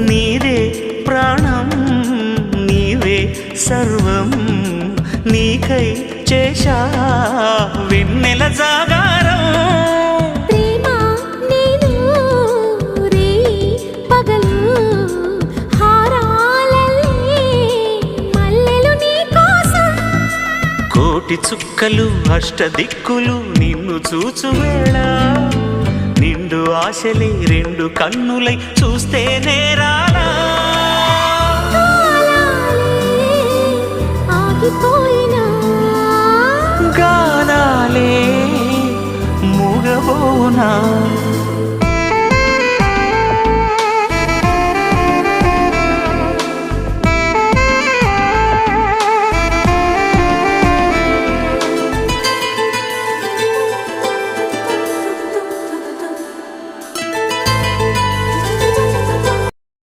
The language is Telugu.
నీదే ప్రాణం నీవే సర్వం నీకై చేశా వెన్నెల జాగారం ప్రేమ నేను రే పగలు హారాలల్లే మల్లెలు నీ కోసం కోటి చుక్కలు అష్టదిక్కులు నిన్ను చూచువేళ నిండు ఆశలే రెండు కన్నులై చూస్తే నేరాలా ఆగిపోయినా గానాలే మూగబోనా